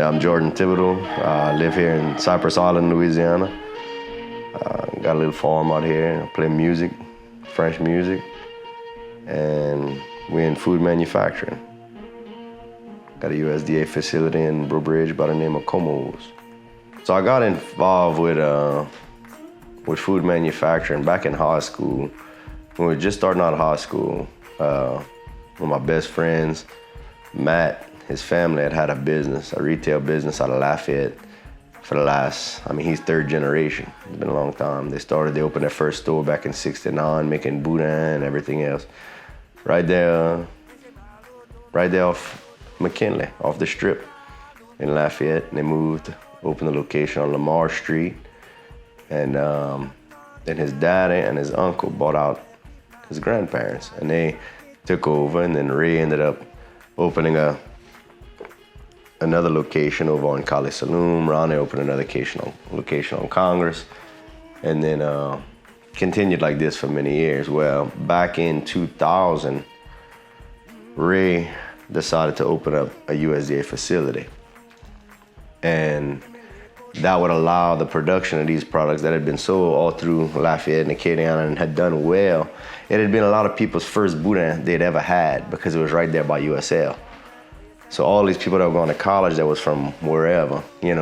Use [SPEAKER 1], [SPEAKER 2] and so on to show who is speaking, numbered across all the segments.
[SPEAKER 1] I'm Jourdan Thibodeaux. I live here in Cypress Island, Louisiana. Got a little farm out here. I play music, French music, and we're in food manufacturing. Got a USDA facility in Breaux Bridge by the name of Comeaux. So I got involved with food manufacturing back in high school. When we were just starting out of high school, one of my best friends, Matt, his family had a business, a retail business out of Lafayette for the last, he's third generation. It's been a long time. They opened their first store back in '69, making boudin and everything else. Right there off McKinley, off the strip in Lafayette. And they moved, opened a location on Lamar Street. And then his daddy and his uncle bought out his grandparents. And they took over, and then Ray ended up opening another location over on Cali Saloon. Ronnie opened another location on Congress, and then continued like this for many years. Well, back in 2000, Ray decided to open up a USDA facility, and that would allow the production of these products that had been sold all through Lafayette and Acadiana and had done well. It had been a lot of people's first boudin they'd ever had because it was right there by USL. So all these people that were going to college that was from wherever, they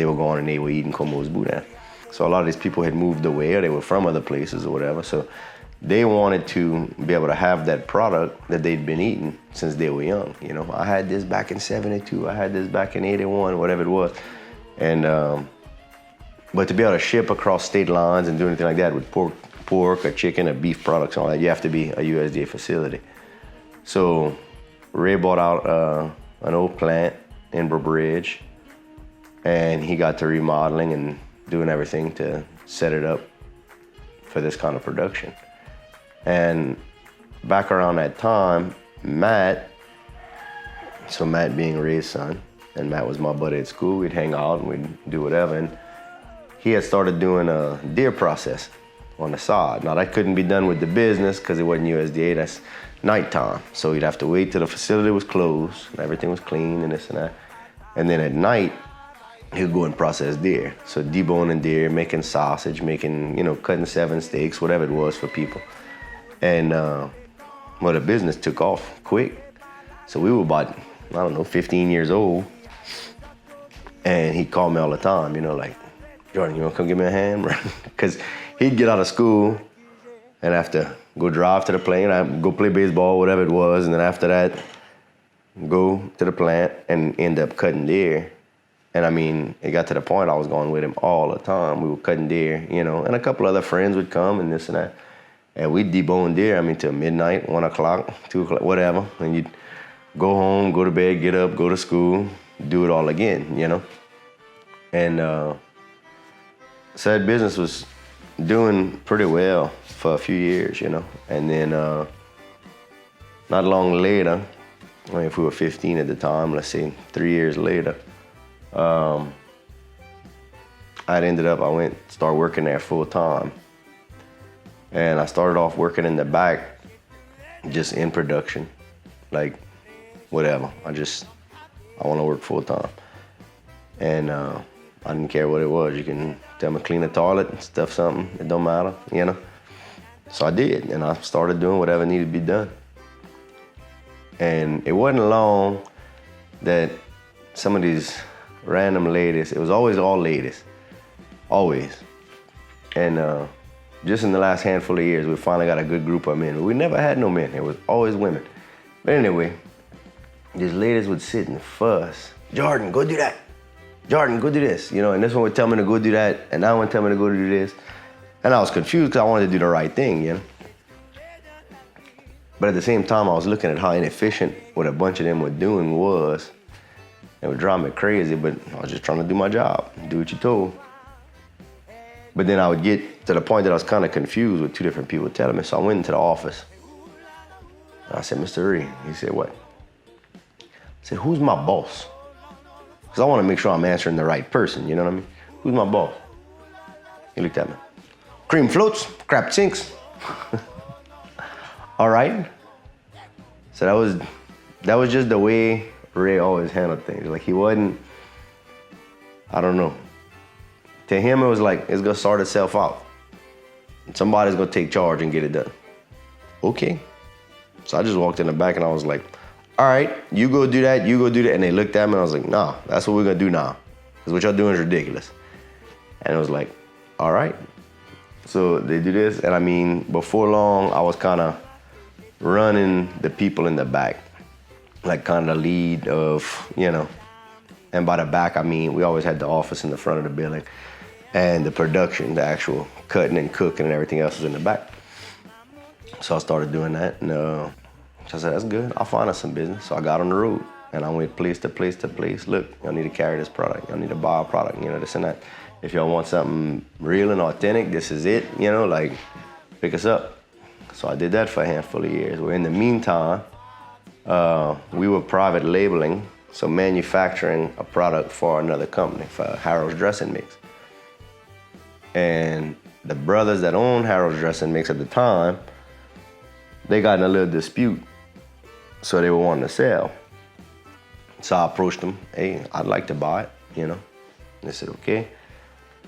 [SPEAKER 1] were going and they were eating Comeaux's boudin. So a lot of these people had moved away or they were from other places or whatever. So they wanted to be able to have that product that they'd been eating since they were young. I had this back in '72, I had this back in '81, whatever it was. And, but to be able to ship across state lines and do anything like that with pork or chicken or beef products and all that, you have to be a USDA facility. So Ray bought out an old plant in Breaux Bridge, and he got to remodeling and doing everything to set it up for this kind of production. And back around that time, Matt being Ray's son, and Matt was my buddy at school, we'd hang out and we'd do whatever, and he had started doing a deer process on the side. Now that couldn't be done with the business because it wasn't USDA, that's nighttime. So you'd have to wait till the facility was closed and everything was clean and this and that. And then at night, he would go and process deer. So deboning deer, making sausage, cutting 7 steaks, whatever it was for people. And the business took off quick. So we were about, 15 years old. And he called me all the time, like, Jourdan, you wanna come give me a hand? Because he'd get out of school and have to go drive to the plant, go play baseball, whatever it was, and then after that, go to the plant and end up cutting deer. And it got to the point I was going with him all the time. We were cutting deer, and a couple other friends would come and this and that. And we'd debone deer, till midnight, 1 o'clock, 2 o'clock, whatever. And you'd go home, go to bed, get up, go to school, do it all again, And so that business was doing pretty well for a few years, And then not long later, if we were 15 at the time, let's say 3 years later, I started working there full time. And I started off working in the back, just in production, like whatever. I want to work full time. And I didn't care what it was. You can tell me clean the toilet, stuff something, it don't matter, So I did, and I started doing whatever needed to be done. And it wasn't long that some of these random ladies, it was always all ladies, always. And just in the last handful of years, we finally got a good group of men. We never had no men, it was always women. But anyway, these ladies would sit and fuss. Jourdan, go do that. Jourdan, go do this, you know, and this one would tell me to go do that, and that one would tell me to go do this. And I was confused because I wanted to do the right thing, you know. But at the same time, I was looking at how inefficient what a bunch of them were doing was. It would drive me crazy, but I was just trying to do my job, do what you told. But then I would get to the point that I was kind of confused with two different people telling me. So I went into the office. And I said, Mr. Ree. He said, what? I said, who's my boss? Because I want to make sure I'm answering the right person, you know what I mean? Who's my boss? He looked at me. Cream floats, crap sinks. All right. So that was just the way Ray always handled things. Like he wasn't, I don't know. To him, it was like, it's gonna sort itself out. Somebody's gonna take charge and get it done. Okay. So I just walked in the back and I was like, all right, you go do that, you go do that. And they looked at me and I was like, nah, that's what we're gonna do now. Because what y'all doing is ridiculous. And it was like, all right. So they do this, and I mean, before long, I was kind of running the people in the back, like kind of the lead of, you know, and by the back, I mean, we always had the office in the front of the building, and the production, the actual cutting and cooking and everything else was in the back. So I started doing that, and so I said, that's good, I'll find us some business. So I got on the road, and I went place to place to place. Look, y'all need to carry this product, y'all need to buy a product, you know, this and that. If y'all want something real and authentic, this is it, you know, like, pick us up. So I did that for a handful of years. Well, in the meantime, we were private labeling, so manufacturing a product for another company, for Harold's Dressing Mix. And the brothers that owned Harold's Dressing Mix at the time, they got in a little dispute, so they were wanting to sell. So I approached them, hey, I'd like to buy it, you know. They said, okay.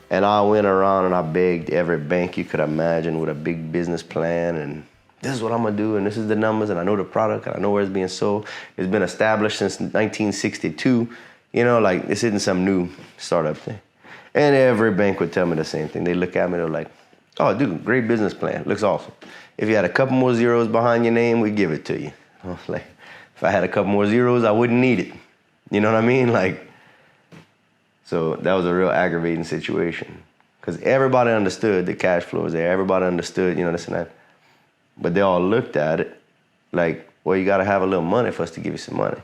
[SPEAKER 1] And I went around and I begged every bank you could imagine with a big business plan, and this is what I'm gonna do, and this is the numbers, and I know the product, and I know where it's being sold. It's been established since 1962. You know, like, this isn't some new startup thing. And every bank would tell me the same thing. They look at me, they're like, oh, dude, great business plan, looks awesome. If you had a couple more zeros behind your name, we'd give it to you. I was like, if I had a couple more zeros, I wouldn't need it. You know what I mean? Like, so that was a real aggravating situation, because everybody understood the cash flow was there. Everybody understood, you know, this and that. But they all looked at it like, well, you got to have a little money for us to give you some money.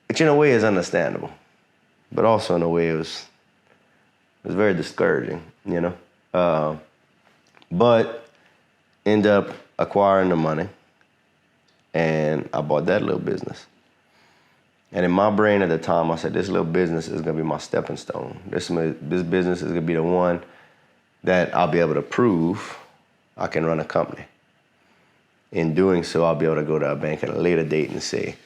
[SPEAKER 1] Which in a way is understandable, but also in a way it was very discouraging, you know. But ended up acquiring the money, and I bought that little business. And in my brain at the time, I said, this little business is gonna be my stepping stone. This business is gonna be the one that I'll be able to prove I can run a company. In doing so, I'll be able to go to a bank at a later date and say,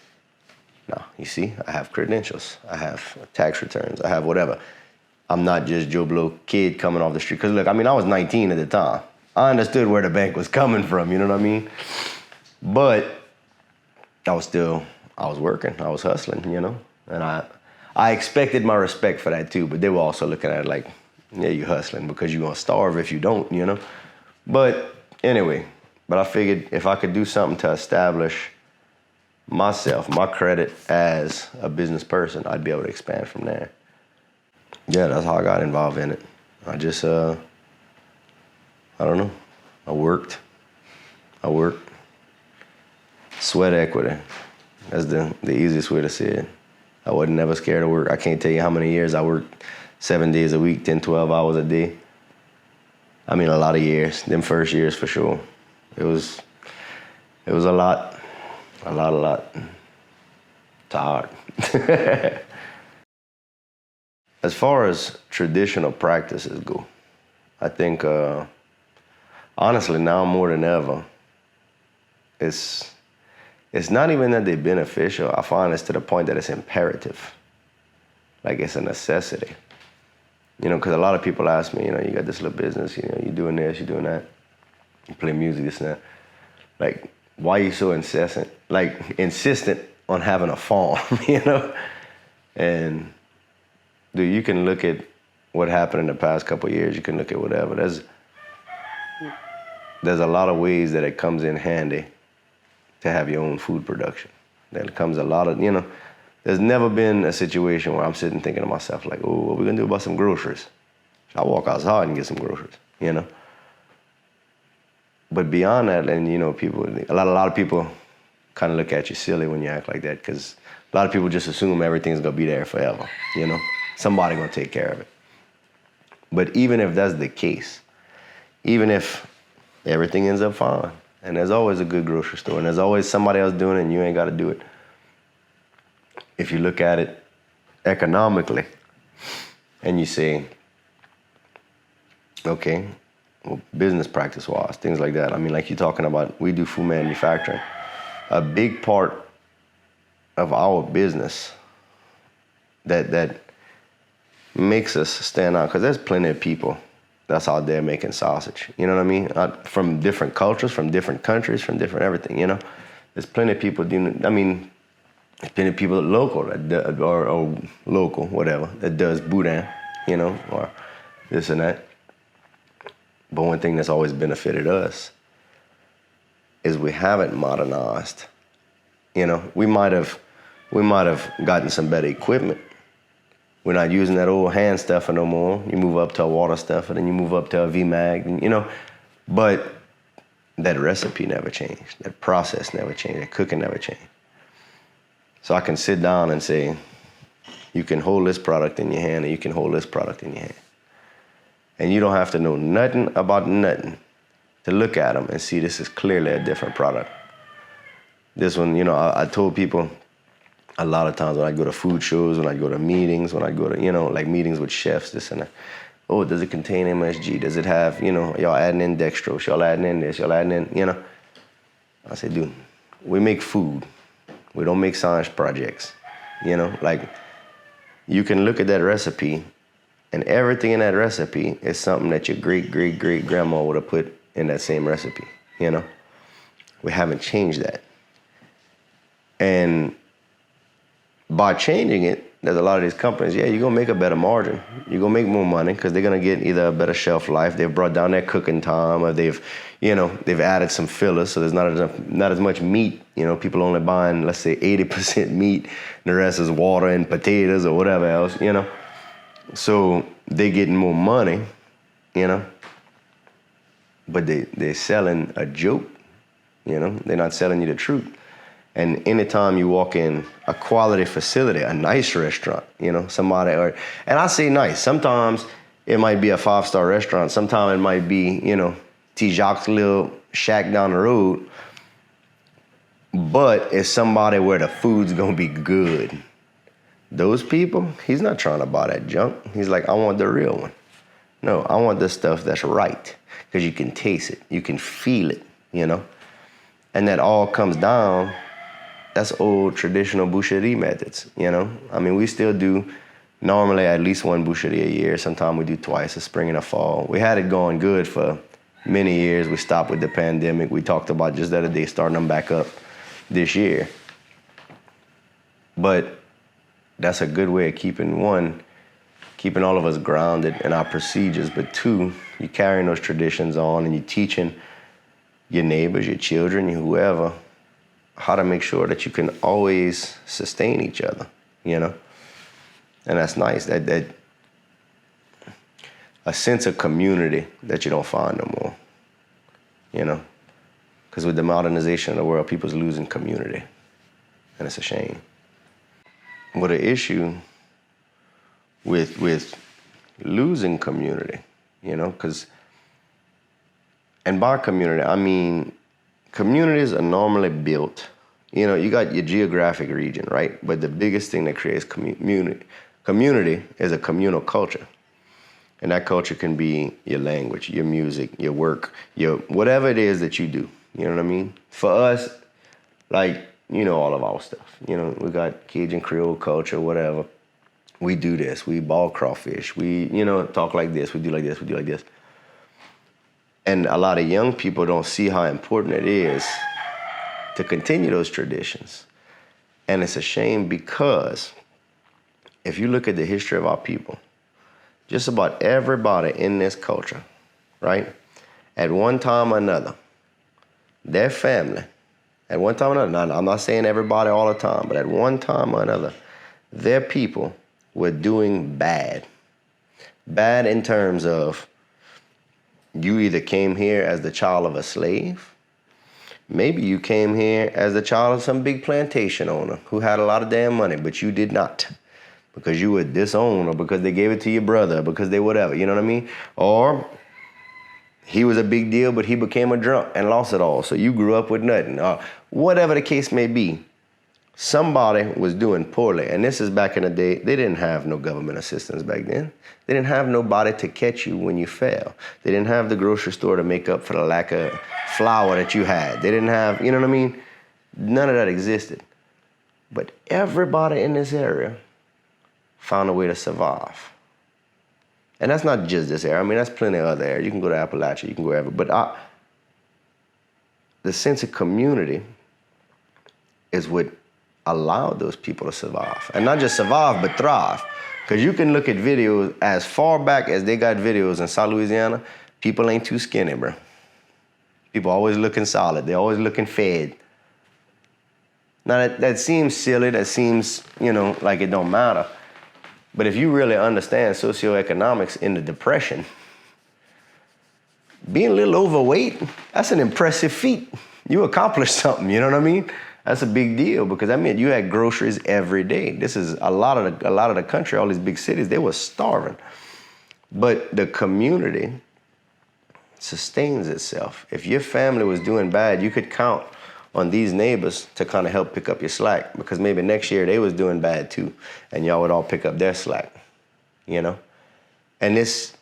[SPEAKER 1] no, you see, I have credentials, I have tax returns, I have whatever. I'm not just Joe Blow kid coming off the street. Because look, I mean, I was 19 at the time. I understood where the bank was coming from, you know what I mean? But I was working, I was hustling, you know? And I expected my respect for that too, but they were also looking at it like, yeah, you hustling because you're gonna starve if you don't, you know? But anyway, I figured if I could do something to establish myself, my credit as a business person, I'd be able to expand from there. Yeah, that's how I got involved in it. I just, I don't know, I worked. Sweat equity. That's the easiest way to say it. I wasn't never scared of work. I can't tell you how many years I worked 7 days a week, 10, 12 hours a day. I mean, a lot of years, them first years for sure. It was a lot. Tired. As far as traditional practices go, I think, honestly, now more than ever, it's not even that they're beneficial. I find it's to the point that it's imperative. Like, it's a necessity. You know, because a lot of people ask me, you know, you got this little business, you know, you're doing this, you're doing that. You play music, this and that. Like, why are you so insistent on having a farm, you know? And, dude, you can look at what happened in the past couple of years. You can look at whatever. There's a lot of ways that it comes in handy to have your own food production. There comes a lot of, you know, There's never been a situation where I'm sitting thinking to myself like, oh, what are we gonna do about some groceries? I walk outside and get some groceries, you know? But beyond that, and you know, a lot of people kind of look at you silly when you act like that, because a lot of people just assume everything's gonna be there forever, you know? Somebody gonna take care of it. But even if that's the case, even if everything ends up fine, and there's always a good grocery store, and there's always somebody else doing it and you ain't gotta do it. If you look at it economically and you say, okay, well, business practice-wise, things like that. I mean, like you're talking about, we do food manufacturing. A big part of our business that makes us stand out, because there's plenty of people that's out there making sausage. You know what I mean? From different cultures, from different countries, from different everything, you know? There's plenty of people doing, I mean, there's plenty of people local, or local, whatever, that does boudin, you know, or this and that. But one thing that's always benefited us is we haven't modernized. You know, we might have gotten some better equipment. We're not using that old hand stuffer no more. You move up to a water stuffer, then you move up to a VMAG, you know. But that recipe never changed. That process never changed. That cooking never changed. So I can sit down and say, you can hold this product in your hand, and you can hold this product in your hand. And you don't have to know nothing about nothing to look at them and see this is clearly a different product. This one, you know, I told people a lot of times when I go to food shows, when I go to meetings, when I go to, you know, like meetings with chefs, this and that. Oh, does it contain MSG? Does it have, you know, y'all adding in dextrose, y'all adding in this, y'all adding in, you know. I say, dude, we make food. We don't make science projects, you know. Like, you can look at that recipe, and everything in that recipe is something that your great-great-great-grandma would have put in that same recipe, you know? We haven't changed that. And by changing it, there's a lot of these companies, yeah, you're going to make a better margin. You're going to make more money because they're going to get either a better shelf life, they've brought down their cooking time, or they've added some fillers, so there's not as much meat. You know, people only buying, let's say, 80% meat, and the rest is water and potatoes or whatever else, you know? So they're getting more money, you know, but they're selling a joke, you know. They're not selling you the truth. And anytime you walk in a quality facility, a nice restaurant, you know, and I say nice, sometimes it might be a 5-star restaurant, sometimes it might be, you know, T. Jacques' little shack down the road, but it's somebody where the food's gonna be good. Those people, he's not trying to buy that junk. He's like, I want the real one. No, I want the stuff that's right, because you can taste it, you can feel it, you know? And that all comes down, that's old traditional boucherie methods, you know? I mean, we still do normally at least one boucherie a year. Sometimes we do twice, a spring and a fall. We had it going good for many years. We stopped with the pandemic. We talked about just the other day starting them back up this year. But that's a good way of keeping all of us grounded in our procedures, but two, you're carrying those traditions on and you're teaching your neighbors, your children, whoever, how to make sure that you can always sustain each other, you know? And that's nice, that a sense of community that you don't find no more, you know? Because with the modernization of the world, people's losing community, and it's a shame. But the issue with losing community, you know, and by community, I mean, communities are normally built, you know, you got your geographic region, right? But the biggest thing that creates community is a communal culture. And that culture can be your language, your music, your work, your whatever it is that you do, you know what I mean? For us, like, you know, all of our stuff. You know, we got Cajun Creole culture, whatever. We do this. We ball crawfish. We, you know, talk like this. We do like this. We do like this. And a lot of young people don't see how important it is to continue those traditions. And it's a shame because if you look at the history of our people, just about everybody in this culture, right, at one time or another, their family, at one time or another, now, I'm not saying everybody all the time, but at one time or another, their people were doing bad. Bad in terms of you either came here as the child of a slave, maybe you came here as the child of some big plantation owner who had a lot of damn money, but you did not because you were disowned or because they gave it to your brother or because they whatever, you know what I mean? Or he was a big deal, but he became a drunk and lost it all, so you grew up with nothing. Or whatever the case may be, somebody was doing poorly. And this is back in the day, they didn't have no government assistance back then. They didn't have nobody to catch you when you fell. They didn't have the grocery store to make up for the lack of flour that you had. They didn't have, you know what I mean? None of that existed. But everybody in this area found a way to survive. And that's not just this area. I mean, that's plenty of other areas. You can go to Appalachia, you can go wherever. But the sense of community is what allowed those people to survive. And not just survive, but thrive. Because you can look at videos as far back as they got videos in South Louisiana, people ain't too skinny, bro. People always looking solid. They're always looking fed. Now, that seems silly. That seems, like it don't matter. But if you really understand socioeconomics in the Depression, being a little overweight, that's an impressive feat. You accomplished something, you know what I mean? That's a big deal because that meant you had groceries every day. This is a lot of the country, all these big cities, they were starving. But the community sustains itself. If your family was doing bad, you could count on these neighbors to kind of help pick up your slack because maybe next year they was doing bad too, and y'all would all pick up their slack, And this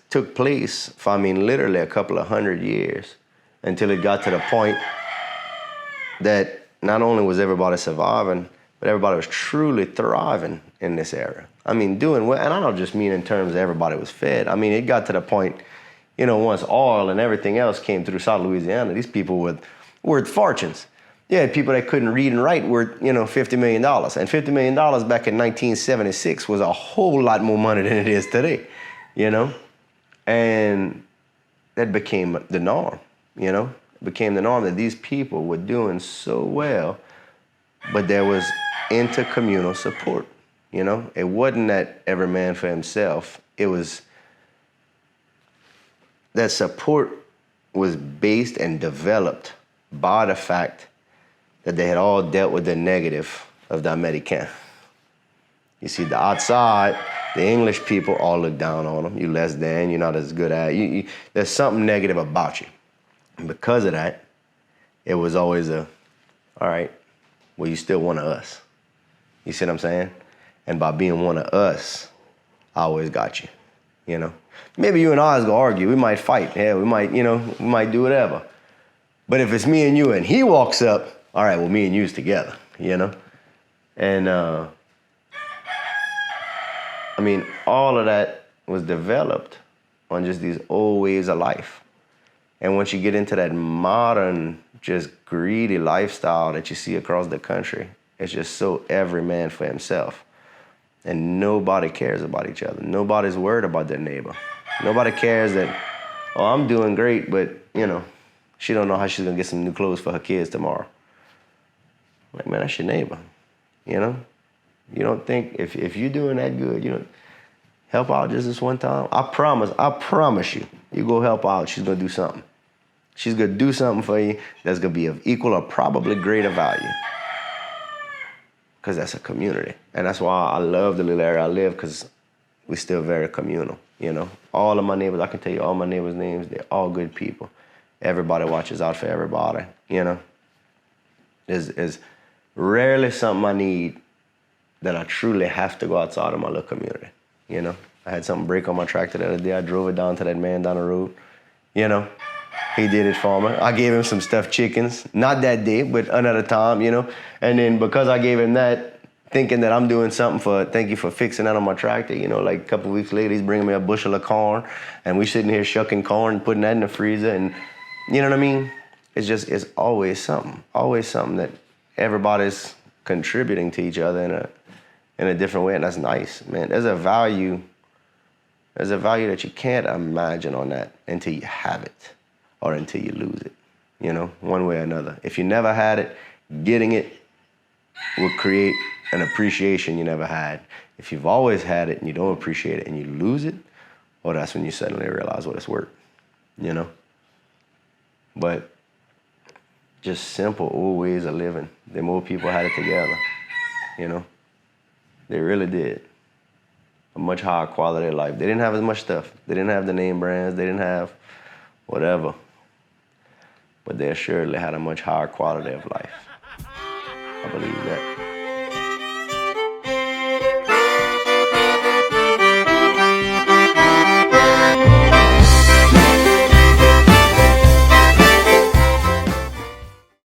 [SPEAKER 1] took place for, literally a couple of 100 years until it got to the point that not only was everybody surviving, but everybody was truly thriving in this area. Doing well, and I don't just mean in terms of everybody was fed. It got to the point, once oil and everything else came through South Louisiana, these people were worth fortunes. You had people that couldn't read and write worth, $50 million. And $50 million back in 1976 was a whole lot more money than it is today, And that became the norm, It became the norm that these people were doing so well, but there was intercommunal support, It wasn't that every man for himself. It was that support was based and developed by the fact that they had all dealt with the negative of the American. You see, the outside, the English people all look down on them. You less than, you're not as good at it. There's something negative about you. And because of that, it was always all right, well, you still one of us. You see what I'm saying? And by being one of us, I always got you, Maybe you and I is going to argue. We might fight. Yeah, we might do whatever. But if it's me and you and he walks up, all right, well, me and you's together, And, all of that was developed on just these old ways of life. And once you get into that modern, just greedy lifestyle that you see across the country, it's just so every man for himself. And nobody cares about each other. Nobody's worried about their neighbor. Nobody cares that, I'm doing great, but, she don't know how she's going to get some new clothes for her kids tomorrow. Like, man, that's your neighbor, You don't think, if you're doing that good, help out just this one time. I promise you, you go help out, she's going to do something. She's going to do something for you that's going to be of equal or probably greater value. Because that's a community. And that's why I love the little area I live, because we're still very communal, All of my neighbors, I can tell you all my neighbors' names, they're all good people. Everybody watches out for everybody, There's rarely something I need that I truly have to go outside of my little community, I had something break on my tractor the other day. I drove it down to that man down the road, He did it for me. I gave him some stuffed chickens, not that day, but another time, And then because I gave him that, thinking that I'm doing something thank you for fixing that on my tractor, like a couple of weeks later, he's bringing me a bushel of corn, and we sitting here shucking corn and putting that in the freezer, and you know what I mean? It's always something that everybody's contributing to each other in a different way, and that's nice, man. There's a value that you can't imagine on that until you have it or until you lose it, one way or another. If you never had it, getting it will create an appreciation you never had. If you've always had it and you don't appreciate it and you lose it, well, that's when you suddenly realize what it's worth, you know? But just simple old ways of living. Them old people had it together, you know? They really did. A much higher quality of life. They didn't have as much stuff. They didn't have the name brands. They didn't have whatever. But they assuredly had a much higher quality of life. I believe that.